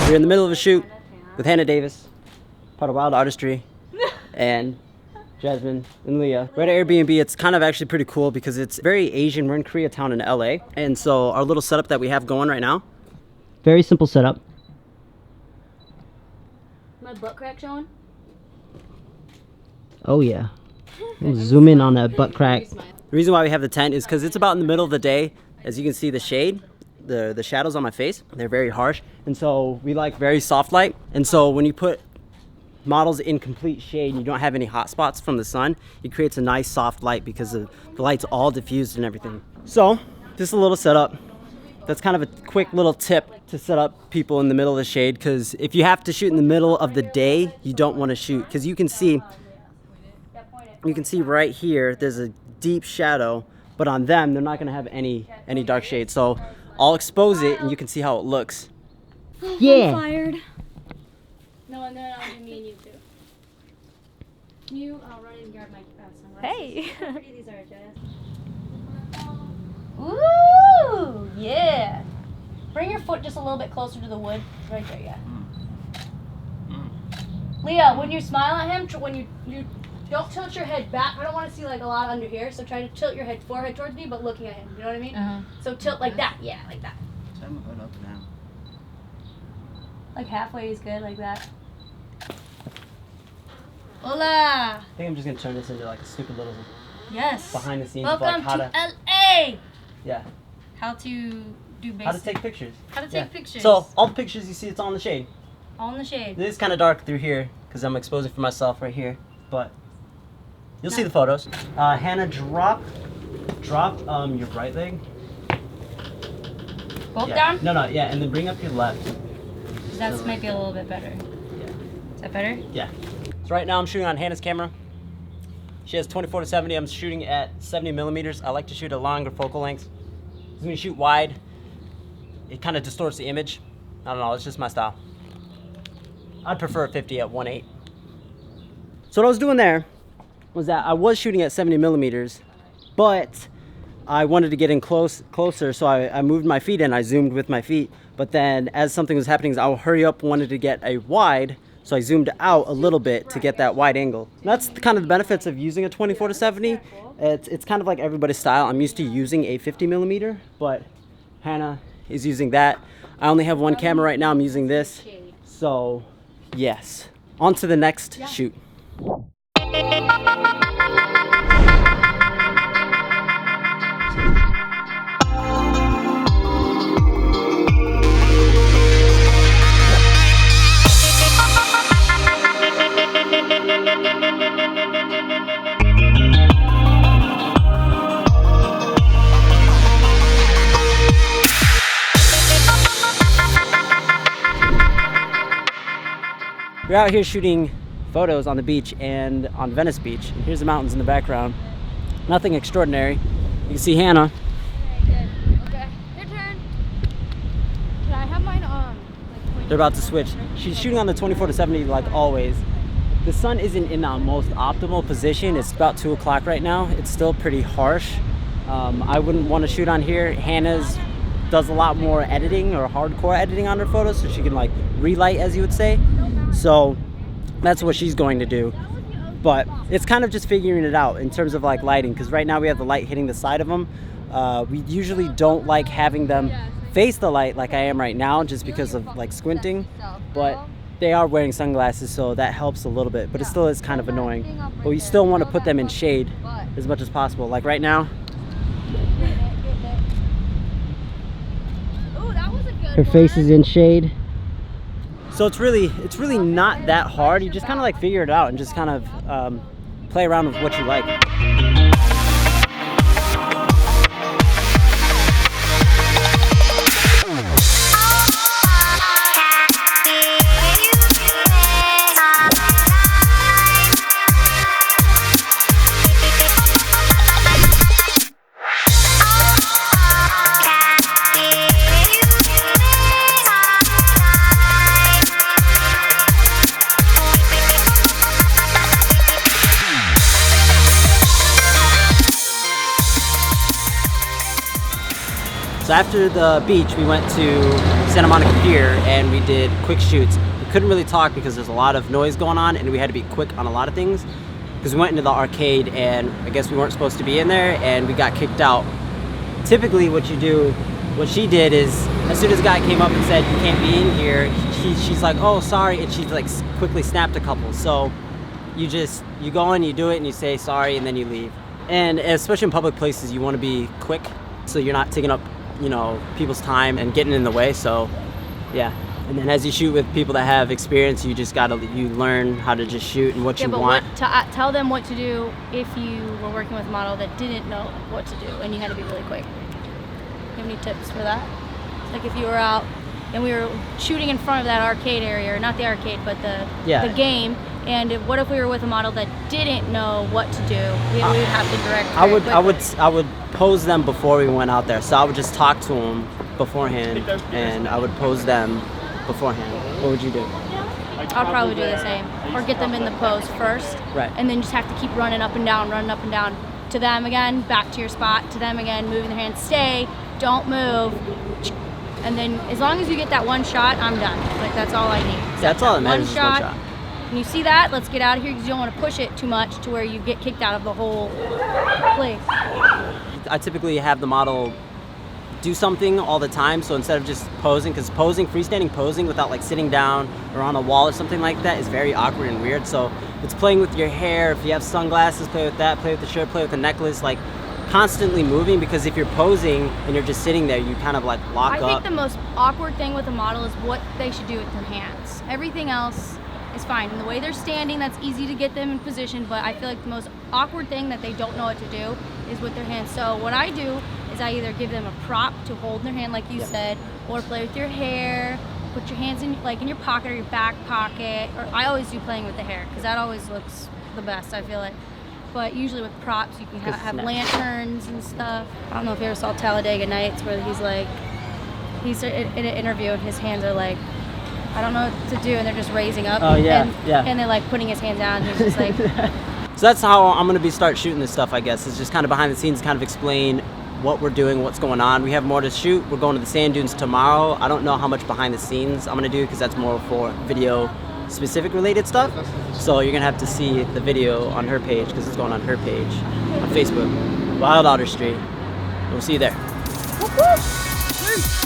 We're in the middle of a shoot with Hannah Davis, part of Wild Artistry, and Jasmine and Leah. We're at an Airbnb. It's kind of actually pretty cool because it's very Asian. We're in Koreatown in LA. And so our little setup that we have going right now, very simple setup. My butt crack showing? Oh yeah. We'll zoom in on that butt crack. The reason why we have the tent is because it's about in the middle of the day. As you can see, the shade, the shadows on my face, they're very harsh. And so we like very soft light. And so when you put models in complete shade and you don't have any hot spots from the sun, it creates a nice soft light because the light's all diffused and everything. So just a little setup. That's kind of a quick little tip to set up people in the middle of the shade, because if you have to shoot in the middle of the day, you don't want to shoot, because you can see right here there's a deep shadow, but on them they're not going to have any dark shade. So I'll expose it and you can see how it looks. Yeah. I'm fired. No, I'll do me and you too. Can you run and grab my sunglasses? Hey. How pretty these are, Jess. Ooh, yeah. Bring your foot just a little bit closer to the wood. Right there, yeah. Leah, when you smile at him, when you don't tilt your head back. I don't want to see like a lot under here, so try to tilt your forehead towards me, but looking at him. You know what I mean? So tilt like that. Yeah, like that. Turn my hood up and down. Like halfway is good, like that. Hola. I think I'm just going to turn this into like a stupid little Yes. behind the scenes Welcome of like how to to... LA. Yeah. How to do basic. How to take pictures. How to take pictures. So all the pictures you see, it's all in the shade. All in the shade. It is kind of dark through here because I'm exposing for myself right here, but you'll see the photos. Hannah, drop your right leg. Both down? No, yeah, and then bring up your left. That might be a little bit better. Yeah. Is that better? Yeah. So right now I'm shooting on Hannah's camera. She has 24-70. I'm shooting at 70 millimeters. I like to shoot at longer focal lengths. When you shoot wide, it kind of distorts the image. I don't know, it's just my style. I'd prefer a 50 at 1.8. So what I was doing there was that I was shooting at 70 millimeters, but I wanted to get in closer, so I moved my feet in. I zoomed with my feet, but then as something was happening, I hurry up, wanted to get a wide, so I zoomed out a little bit to get that wide angle. And that's kind of the benefits of using a 24-70. It's kind of like everybody's style. I'm used to using a 50 millimeter, but Hannah is using that. I only have one camera right now. I'm using this. So yes, on to the next shoot. We're out here shooting photos on the beach and on Venice Beach. And here's the mountains in the background. Nothing extraordinary. You can see Hannah. Okay, good. Okay, your turn. Can I have mine on? They're about to switch. She's shooting on the 24-70 like always. The sun isn't in the most optimal position. It's about 2 o'clock right now. It's still pretty harsh. I wouldn't want to shoot on here. Hannah's does a lot more editing or hardcore editing on her photos, so she can like relight, as you would say. So that's what she's going to do. But it's kind of just figuring it out in terms of like lighting, because right now we have the light hitting the side of them. We usually don't like having them face the light like I am right now, just because of like squinting, but they are wearing sunglasses, so that helps a little bit, but it still is kind of annoying. But we still want to put them in shade as much as possible. Like right now, her face is in shade. So it's really not that hard. You just kind of like figure it out and just kind of play around with what you like. So after the beach, we went to Santa Monica Pier and we did quick shoots. We couldn't really talk because there's a lot of noise going on and we had to be quick on a lot of things. Because we went into the arcade and I guess we weren't supposed to be in there and we got kicked out. Typically what she did is, as soon as the guy came up and said, you can't be in here, she's like, oh, sorry, and she's like quickly snapped a couple. So you go in, you do it, and you say sorry, and then you leave. And especially in public places, you want to be quick, so you're not taking up, people's time and getting in the way. So, yeah. And then as you shoot with people that have experience, you learn how to just shoot and what you want. Tell them what to do if you were working with a model that didn't know what to do and you had to be really quick. Do you have any tips for that? Like if you were out and we were shooting in front of that arcade area, or not the arcade, but the game, and what if we were with a model that didn't know what to do? We would have to direct I would pose them before we went out there. So I would just talk to them beforehand, and I would pose them beforehand. What would you do? I'd probably do the same, or get them in the pose first, right? And then just have to keep running up and down to them again, back to your spot, to them again, moving their hands, stay, don't move, and then as long as you get that one shot, I'm done. Like that's all I need. That's all that matters. One shot. When you see that, let's get out of here because you don't want to push it too much to where you get kicked out of the whole place. I typically have the model do something all the time, so instead of just posing, because freestanding posing without like sitting down or on a wall or something like that is very awkward and weird. So it's playing with your hair. If you have sunglasses, play with that, play with the shirt, play with the necklace, like constantly moving, because if you're posing and you're just sitting there, you kind of like lock up. I think the most awkward thing with a model is what they should do with their hands. Everything else is fine. And the way they're standing, that's easy to get them in position, but I feel like the most awkward thing that they don't know what to do is with their hands. So what I do is I either give them a prop to hold in their hand, like you said, or play with your hair, put your hands in your pocket or your back pocket, or I always do playing with the hair, because that always looks the best, I feel like. But usually with props, you can have lanterns and stuff. I don't know if you ever saw Talladega Nights, where he's in an interview and his hands are like, I don't know what to do, and they're just raising up. Oh, yeah, and they're like putting his hands down, and he's just like. So that's how I'm going to start shooting this stuff, I guess. It's just kind of behind the scenes, kind of explain what we're doing, what's going on. We have more to shoot. We're going to the sand dunes tomorrow. I don't know how much behind the scenes I'm going to do, because that's more for video specific related stuff. So you're going to have to see the video on her page, because it's going on her page on Facebook. Wild Artistry. We'll see you there. Whoop, whoop.